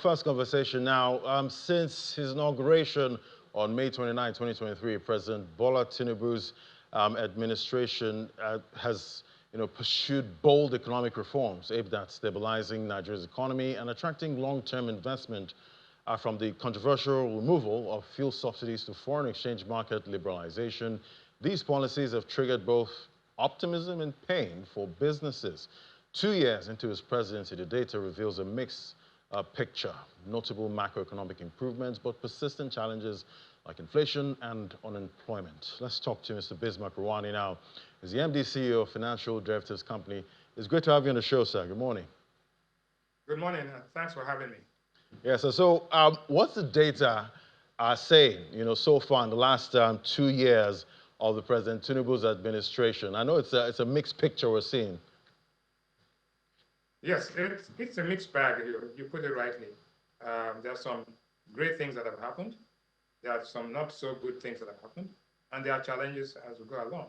first conversation now. Since his inauguration on May 29, 2023, President Bola Tinubu's administration has pursued bold economic reforms aimed at stabilizing Nigeria's economy and attracting long-term investment from the controversial removal of fuel subsidies to foreign exchange market liberalization. These policies have triggered both optimism and pain for businesses. 2 years into his presidency, the data reveals a mixed picture. Notable macroeconomic improvements, but persistent challenges like inflation and unemployment. Let's talk to Mr. Bismarck Rewane now. He's the MD CEO of Financial Derivatives Company. It's great to have you on the show, sir. Good morning. Good morning. Thanks for having me. Yes, so what's the data saying, so far in the last 2 years of the President Tinubu's administration? I know it's a mixed picture we're seeing. Yes, it's a mixed bag. You put it rightly. There are some great things that have happened. There are some not so good things that have happened. And there are challenges as we go along.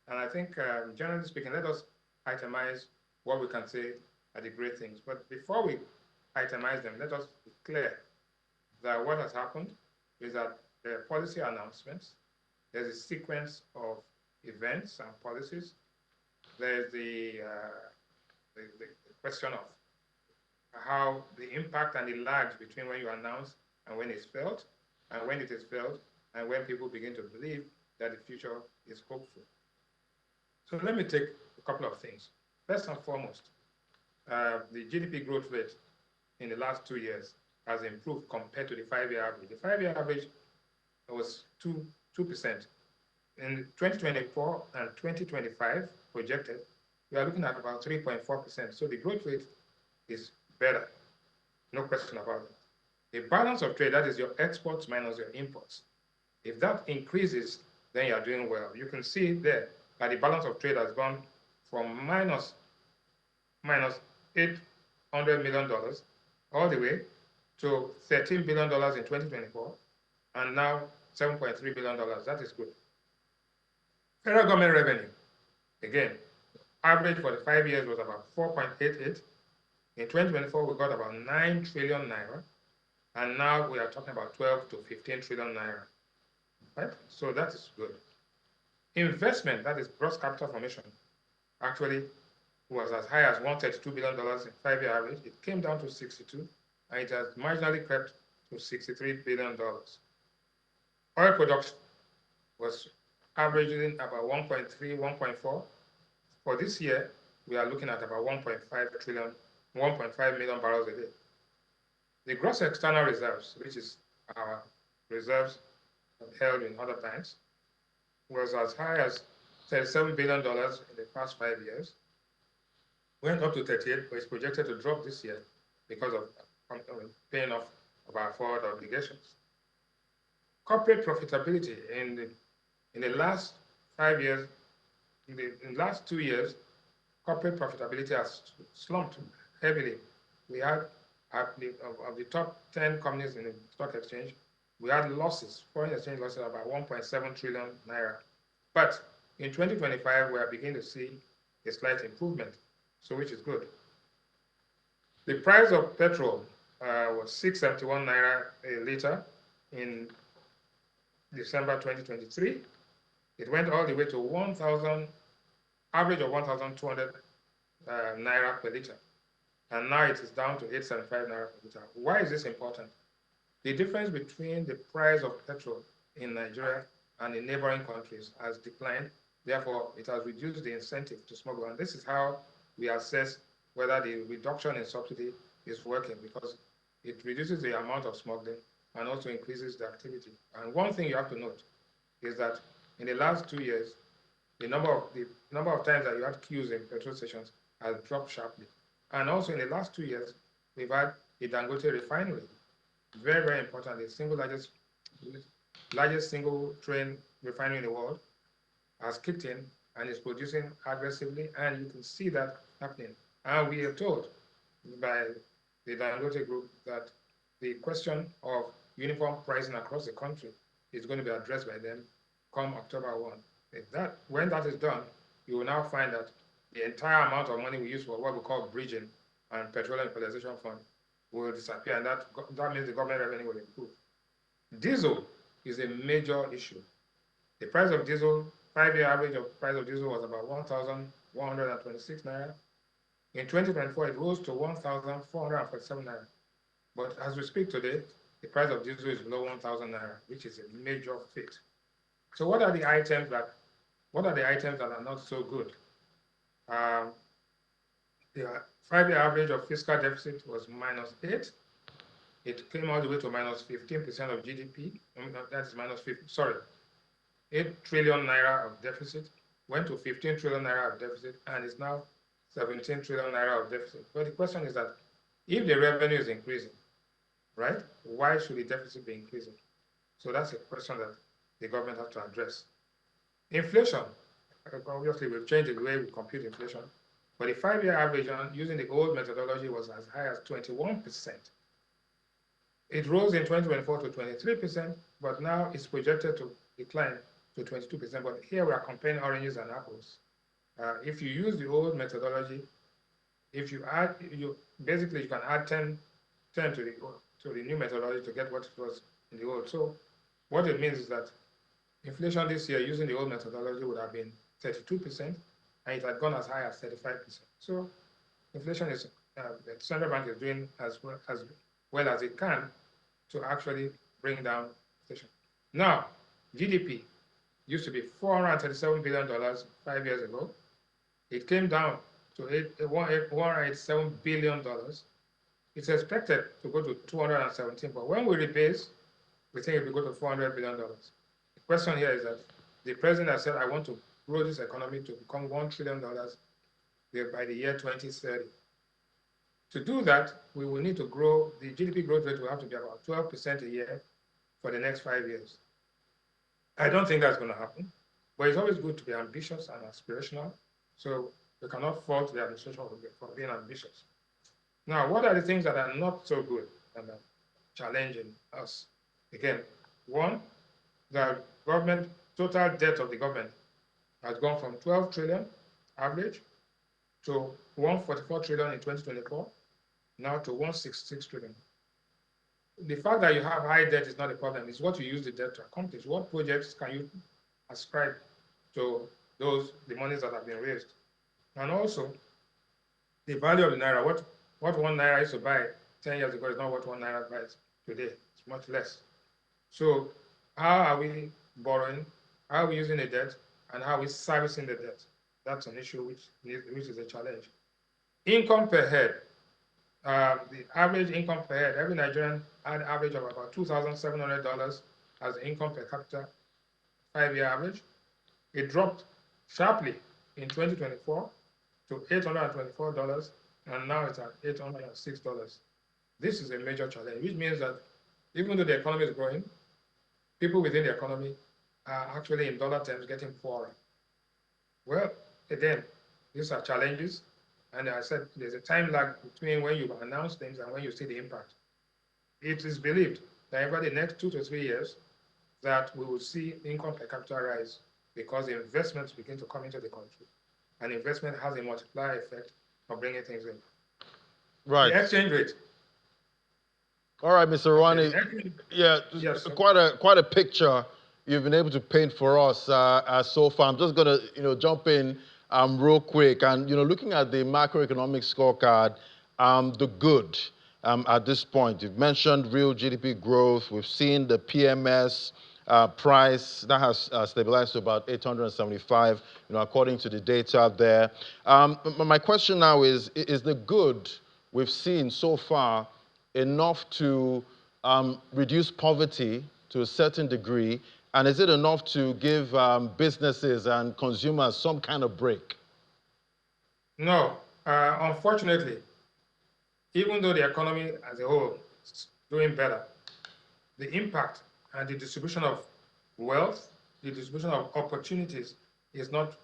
And I think, generally speaking, let us itemize what we can say are the great things. But before we itemize them, let us be clear that what has happened is that there are policy announcements. There's a sequence of events and policies. There's the question of how the impact and the lags between when you announce and when it's felt, and when it is felt, and when people begin to believe that the future is hopeful. So let me take a couple of things. First and foremost, the GDP growth rate in the last 2 years has improved compared to the 5-year average. The 5-year average was 2%. In 2024 and 2025 projected, we are looking at about 3.4%. So the growth rate is better, no question about it. The balance of trade, that is your exports minus your imports, if that increases, then you are doing well. You can see there that the balance of trade has gone from minus $800 million all the way to $13 billion in 2024, and now $7.3 billion. That is good. Federal government revenue, again, average for the 5 years was about 4.88. In 2024, we got about 9 trillion naira, and now we are talking about 12 to 15 trillion naira. Right? So that is good. Investment, that is gross capital formation, actually was as high as $132 billion in 5-year average. It came down to 62, and it has marginally crept to $63 billion. Oil production was averaging about 1.3, 1.4. For this year, we are looking at about 1.5 million barrels a day. The gross external reserves, which is our reserves held in other banks, was as high as $37 billion in the past 5 years. Went up to 38, but it's projected to drop this year because of paying off of our forward obligations. Corporate profitability in the last 5 years, in the last 2 years, corporate profitability has slumped heavily. We had, of the top 10 companies in the stock exchange, we had losses, foreign exchange losses of about 1.7 trillion naira. But in 2025, we are beginning to see a slight improvement, so which is good. The price of petrol was 671 naira a liter in December 2023. It went all the way to 1,000, average of 1,200 naira per liter. And now it is down to 875 naira per liter. Why is this important? The difference between the price of petrol in Nigeria and in neighboring countries has declined. Therefore, it has reduced the incentive to smuggle. And this is how we assess whether the reduction in subsidy is working, because it reduces the amount of smuggling and also increases the activity. And one thing you have to note is that in the last 2 years, the number of times that you had queues in petrol stations has dropped sharply. And also in the last 2 years, we've had the Dangote refinery, very, very important, the single largest single train refinery in the world, has kicked in and is producing aggressively, and you can see that happening. And we are told by the Dangote group that the question of uniform pricing across the country is going to be addressed by them come October 1. When that is done, you will now find that the entire amount of money we use for what we call bridging and petroleum equalization fund will disappear, and that means the government revenue will improve. Diesel is a major issue. The price of diesel, 5-year average of price of diesel was about 1,126 naira. In 2024, it rose to 1,447 naira. But as we speak today, the price of diesel is below 1,000 naira, which is a major feat. So what are the items that are not so good? The 5-year average of fiscal deficit was -8. It came all the way to -15% of GDP. That's -50. Sorry, 8 trillion naira of deficit went to 15 trillion naira of deficit, and is now 17 trillion naira of deficit. But the question is that if the revenue is increasing, right, why should the deficit be increasing? So that's a question that the government has to address. Inflation, obviously we've changed the way we compute inflation, but the 5-year average using the old methodology was as high as 21%. It rose in 2024 to 23%, but now it's projected to decline to 22%. But here we are comparing oranges and apples. If you use the old methodology, if you add, you can add 10 to the new methodology to get what it was in the old. So what it means is that inflation this year using the old methodology would have been 32%, and it had gone as high as 35%. So inflation is, the central bank is doing as well as it can to actually bring down inflation. Now, GDP used to be $437 billion 5 years ago. It came down to $187 billion. It's expected to go to 217, but when we rebase, we think it will go to $400 billion. The question here is that the president has said, I want to grow this economy to become $1 trillion by the year 2030. To do that, we will need to grow, the GDP growth rate will have to be about 12% a year for the next 5 years. I don't think that's going to happen, but it's always good to be ambitious and aspirational. So we cannot fault the administration for being ambitious. Now, what are the things that are not so good and are challenging us? Again, one, the government, total debt of the government has gone from 12 trillion average to 144 trillion in 2024, now to 166 trillion. The fact that you have high debt is not a problem. It's what you use the debt to accomplish. What projects can you ascribe to the monies that have been raised? And also, the value of the naira, what 1 naira used to buy 10 years ago is not what 1 naira buys today. It's much less. So how are we borrowing? How are we using the debt? And how are we servicing the debt? That's an issue which is a challenge. Income per head. The average income per head, every Nigerian had an average of about $2,700 as income per capita, 5-year average. It dropped sharply in 2024 to $824, and now it's at $806. This is a major challenge, which means that even though the economy is growing, people within the economy are actually in dollar terms getting poorer. Well, again, these are challenges. And I said there's a time lag between when you announce things and when you see the impact. It is believed that over the next 2 to 3 years that we will see income per capita rise because the investments begin to come into the country. And investment has a multiplier effect of bringing things in. Right. The exchange rate. All right, Mr. Rewane. Yeah, yes, quite a picture you've been able to paint for us so far. I'm just going to jump in real quick, and looking at the macroeconomic scorecard, the good at this point. You've mentioned real GDP growth. We've seen the PMS price that has stabilized to about 875, according to the data there. My question now is the good we've seen so far enough to reduce poverty to a certain degree? And is it enough to give businesses and consumers some kind of break? No. Unfortunately, even though the economy as a whole is doing better, the impact and the distribution of wealth, the distribution of opportunities is not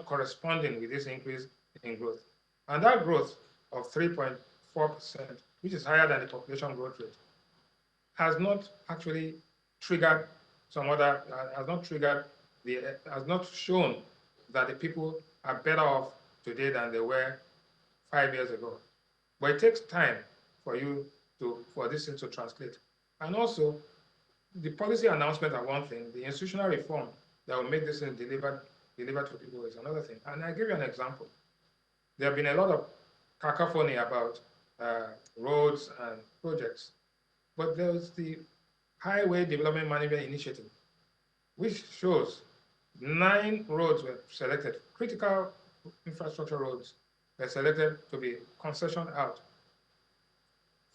corresponding with this increase in growth. And that growth of 3.4%, which is higher than the population growth rate, has not actually triggered has not shown that the people are better off today than they were 5 years ago. But it takes time for this thing to translate. And also, the policy announcement are one thing. The institutional reform that will make this thing delivered to people is another thing. And I give you an example. There have been a lot of cacophony about roads and projects, but there's the Highway Development Management Initiative, which shows 9 roads were selected, critical infrastructure roads were selected to be concessioned out.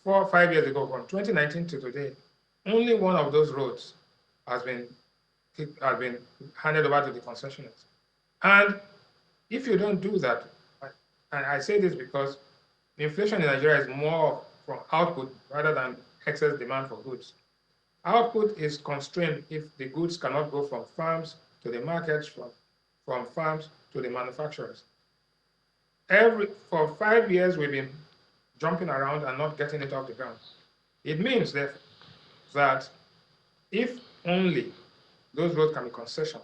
4 or 5 years ago, from 2019 to today, only one of those roads has been handed over to the concessionaires. And if you don't do that, and I say this because inflation in Nigeria is more from output rather than excess demand for goods. Output is constrained if the goods cannot go from farms to the markets, from farms to the manufacturers. For 5 years, we've been jumping around and not getting it off the ground. It means that if only those roads can be concessioned,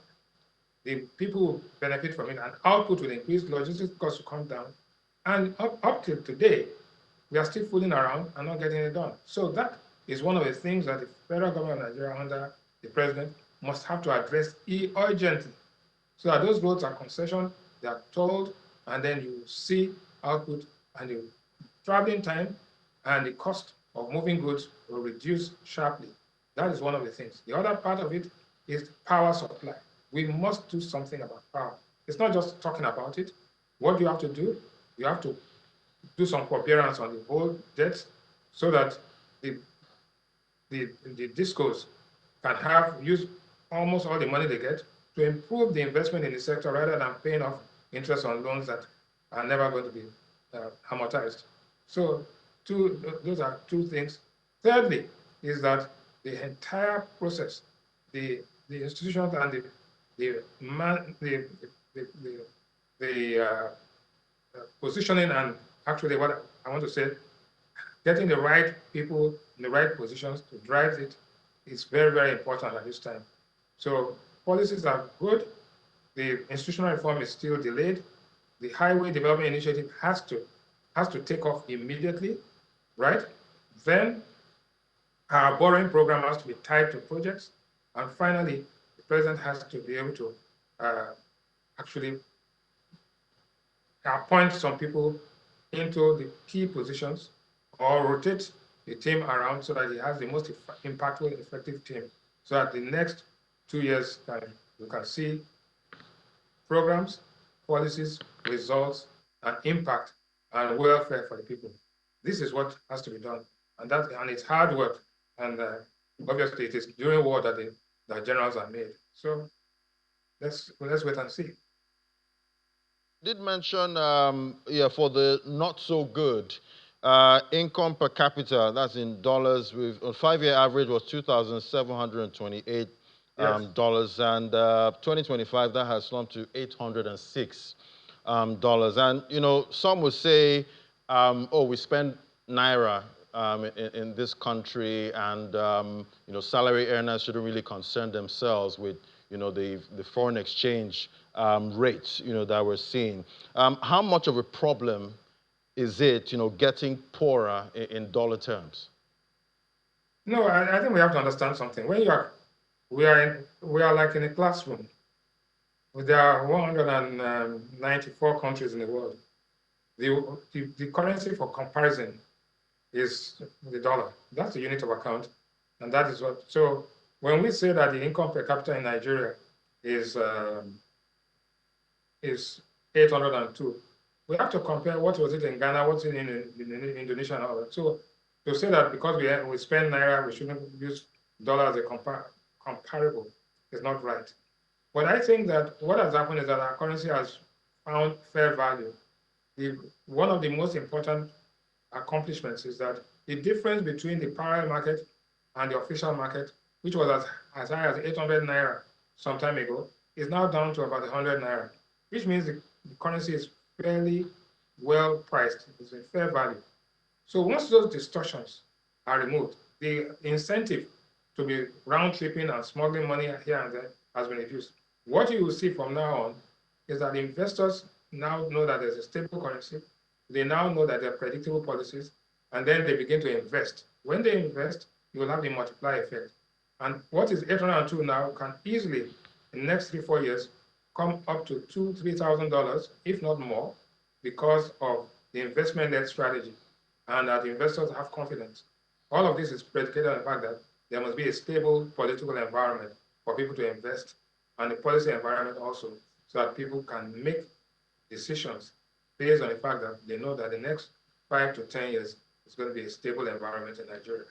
the people will benefit from it and output will increase, logistics costs will come down. And up till today, we are still fooling around and not getting it done. So that is one of the things that the federal government of Nigeria under the president must have to address urgently. So that those roads are concessioned, they are tolled, and then you see output and the traveling time and the cost of moving goods will reduce sharply. That is one of the things. The other part of it is power supply. We must do something about power. It's not just talking about it. What do you have to do? You have to do some forbearance on the whole debt so that the discos can use almost all the money they get to improve the investment in the sector rather than paying off interest on loans that are never going to be amortized. So those are 2 things. Thirdly, is that the entire process, the institutions and the positioning and actually what I want to say, getting the right people in the right positions to drive it is very, very important at this time. So policies are good. The institutional reform is still delayed. The Highway Development Initiative has to take off immediately, right? Then our borrowing program has to be tied to projects. And finally, the president has to be able to actually appoint some people into the key positions or rotate the team around so that he has the most impactful, effective team. So that the next 2 years, you can see programs, policies, results, and impact and welfare for the people. This is what has to be done. And it's hard work. And obviously, it is during war that the generals are made. So let's wait and see. Did mention, for the not so good, income per capita, that's in dollars, with a 5-year average was $2,728. Yes. And 2025, that has slumped to $806. And, some would say, we spend Naira in this country, and, salary earners shouldn't really concern themselves with, the foreign exchange rates, that we're seeing. How much of a problem is it, getting poorer in dollar terms? No, I think we have to understand something. When we are like in a classroom. There are 194 countries in the world. The currency for comparison is the dollar. That's the unit of account, and that is what. So when we say that the income per capita in Nigeria is 802, we have to compare what was it in Ghana, what's it in Indonesia, and all that. So to say that because we spend Naira, we shouldn't use dollar as a comparable is not right. But I think that what has happened is that our currency has found fair value. One of the most important accomplishments is that the difference between the parallel market and the official market, which was as high as 800 Naira some time ago, is now down to about 100 Naira, which means the currency is fairly well priced. It's a fair value. So once those distortions are removed, the incentive to be round-tripping and smuggling money here and there has been reduced. What you will see from now on is that investors now know that there's a stable currency. They now know that there are predictable policies, and then they begin to invest. When they invest, you will have the multiplier effect. And what is 802 now can easily, in the next 3-4 years, come up to $2,000-3,000, if not more, because of the investment-led strategy, and that investors have confidence. All of this is predicated on the fact that there must be a stable political environment for people to invest, and the policy environment also, so that people can make decisions based on the fact that they know that the next 5 to 10 years is going to be a stable environment in Nigeria.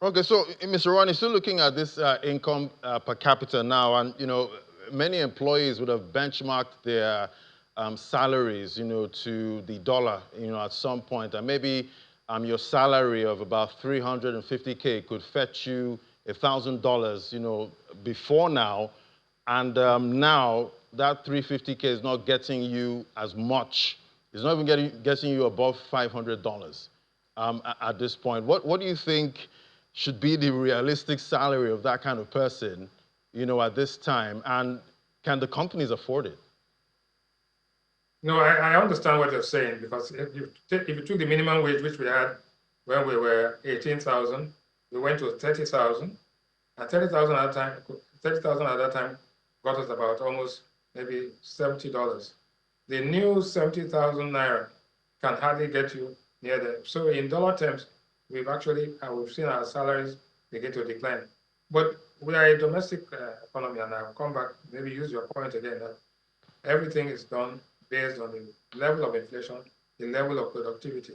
Okay, so Mr. Rewane, still looking at this income per capita now, and many employees would have benchmarked their salaries, to the dollar, at some point, and maybe your salary of about 350K could fetch you $1,000, before now, and now that 350K is not getting you as much. It's not even getting you above $500 at this point. What do you think should be the realistic salary of that kind of person, at this time? And can the companies afford it? No, I understand what you're saying, because if you took the minimum wage, which we had when we were 18,000, we went to 30,000, and 30,000 at that time got us about almost maybe $70. The new 70,000 naira can hardly get you near there. So in dollar terms, we've seen our salaries begin to decline. But we are a domestic economy, and I'll come back, maybe use your point again, that everything is done based on the level of inflation, the level of productivity.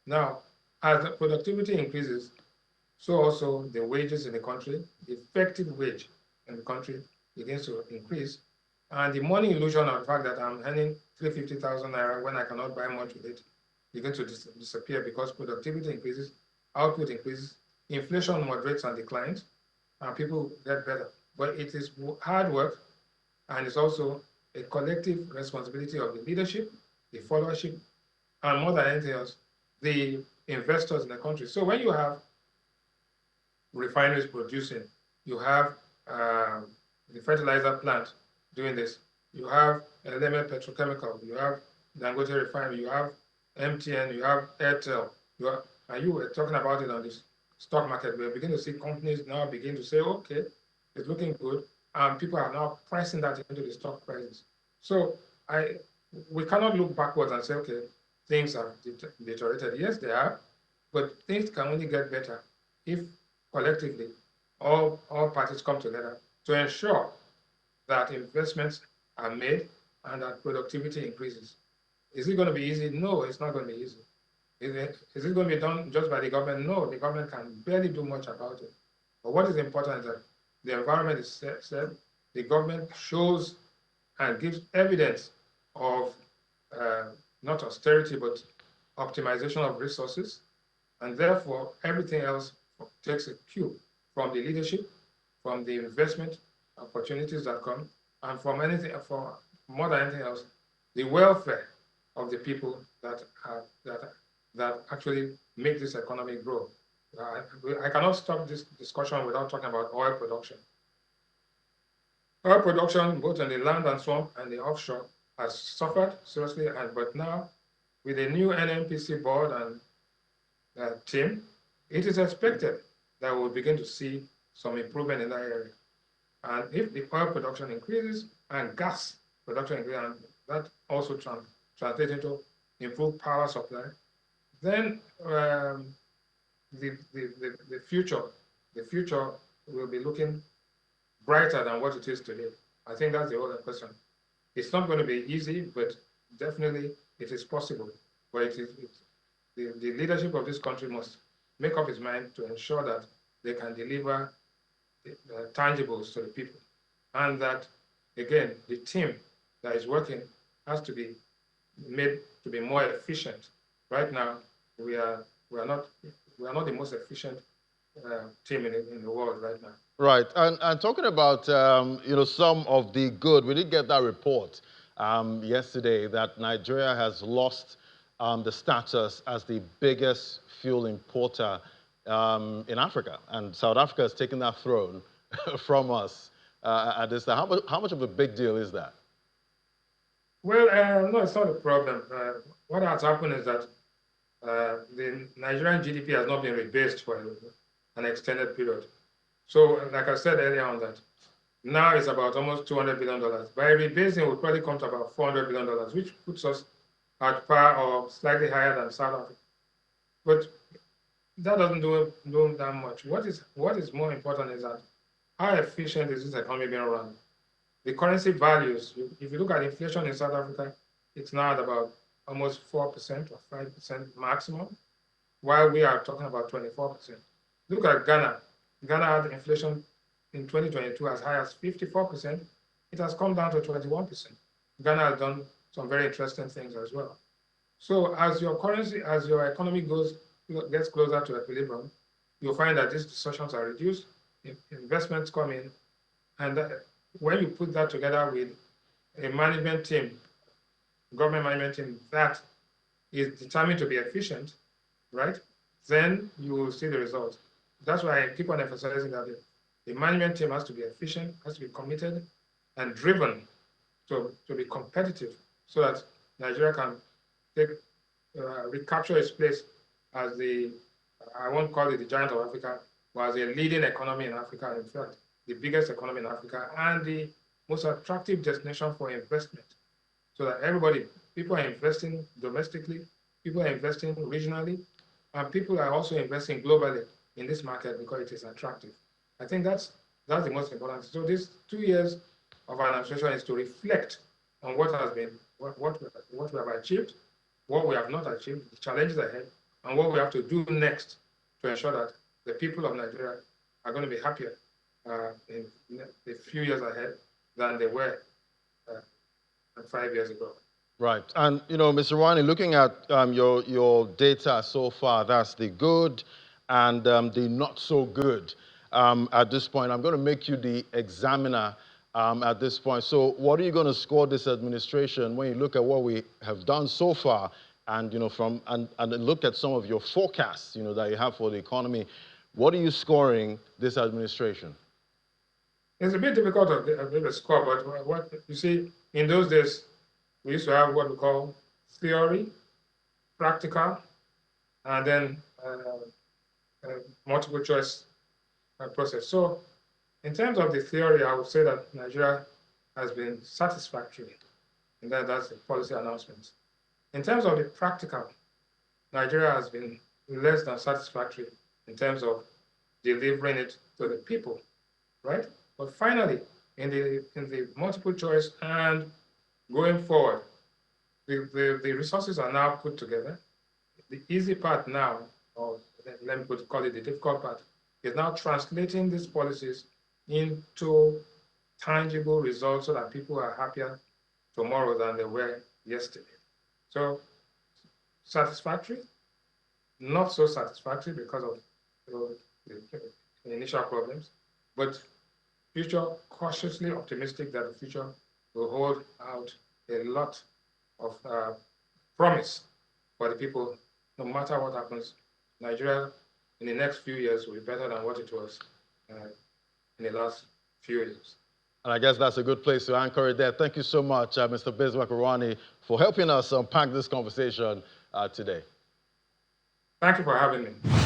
Now, as the productivity increases, so also the wages in the country, the effective wage in the country begins to increase. And the money illusion of the fact that I'm earning 350,000 naira when I cannot buy much with it begins to disappear, because productivity increases, output increases, inflation moderates and declines, and people get better. But it is hard work, and it's also a collective responsibility of the leadership, the followership, and more than anything else, the investors in the country. So when you have refineries producing, you have the fertilizer plant doing this, you have Element Petrochemical, you have Dangote Refinery, you have MTN, you have Airtel, and you were talking about it on this stock market. We're beginning to see companies now begin to say, okay, it's looking good, and people are now pricing that into the stock prices. So we cannot look backwards and say, okay, things have deteriorated. Yes, they are, but things can only get better if collectively all parties come together to ensure that investments are made and that productivity increases. Is it going to be easy? No, it's not going to be easy. Is it going to be done just by the government? No, the government can barely do much about it. But what is important is that the environment is set, the government shows and gives evidence of not austerity, but optimization of resources, and therefore everything else takes a cue from the leadership, from the investment opportunities that come, and from more than anything else, the welfare of the people that actually make this economy grow. I cannot stop this discussion without talking about oil production. Oil production, both on the land and swamp and the offshore, has suffered seriously, but now with the new NNPC board and team, it is expected that we'll begin to see some improvement in that area. And if the oil production increases and gas production increases, and that also translates into improved power supply, then the future will be looking brighter than what it is today. I think that's the other question. It's not going to be easy, but definitely it is possible. But the leadership of this country must make up its mind to ensure that they can deliver tangibles to the people, and that, again, the team that is working has to be made to be more efficient. Right now, we are not the most efficient team in the world right now. Right, and talking about some of the good, we did get that report yesterday that Nigeria has lost the status as the biggest fuel importer in Africa, and South Africa has taken that throne from us at this time. How much of a big deal is that? Well, no, it's not a problem. What has happened is that the Nigerian GDP has not been rebased for an extended period. So, like I said earlier on that, now it's about almost $200 billion. By rebasing, we'll probably come to about $400 billion, which puts us at par or slightly higher than South Africa. But that doesn't do that much. What is more important is that how efficient is this economy being run? The currency values, if you look at inflation in South Africa, it's now at about almost 4% or 5% maximum, while we are talking about 24%. Look at Ghana. Ghana had inflation in 2022 as high as 54%. It has come down to 21%. Ghana has done some very interesting things as well. So as your economy gets closer to equilibrium, you'll find that these distortions are reduced, investments come in, and when you put that together with a management team, government management team that is determined to be efficient, right, then you will see the results. That's why I keep on emphasizing that the management team has to be efficient, has to be committed and driven to be competitive so that Nigeria can recapture its place as I won't call it the giant of Africa, but as a leading economy in Africa, in fact, the biggest economy in Africa and the most attractive destination for investment. So that people are investing domestically, people are investing regionally, and people are also investing globally in this market because it is attractive. I think that's the most important. So these 2 years of our administration is to reflect on what has been, what we have achieved, what we have not achieved, the challenges ahead, and what we have to do next to ensure that the people of Nigeria are going to be happier in the few years ahead than they were 5 years ago. Right. And, Mr. Rewane, looking at your data so far, that's the good and the not so good at this point. I'm going to make you the examiner at this point. So what are you going to score this administration when you look at what we have done so far and, and look at some of your forecasts, that you have for the economy? What are you scoring this administration? It's a bit difficult to score, but what you see, in those days, we used to have what we call theory, practical, and then multiple choice process. So in terms of the theory, I would say that Nigeria has been satisfactory, and that's the policy announcement. In terms of the practical, Nigeria has been less than satisfactory in terms of delivering it to the people, right? But finally, in the multiple choice and going forward, the resources are now put together. The easy part now, or let me call it the difficult part, is now translating these policies into tangible results so that people are happier tomorrow than they were yesterday. So satisfactory, not so satisfactory because of the initial problems, but future cautiously optimistic that the future will hold out a lot of promise for the people. No matter what happens, Nigeria in the next few years will be better than what it was in the last few years. And I guess that's a good place to anchor it there. Thank you so much, Mr. Bismarck Rewane, for helping us unpack this conversation today. Thank you for having me.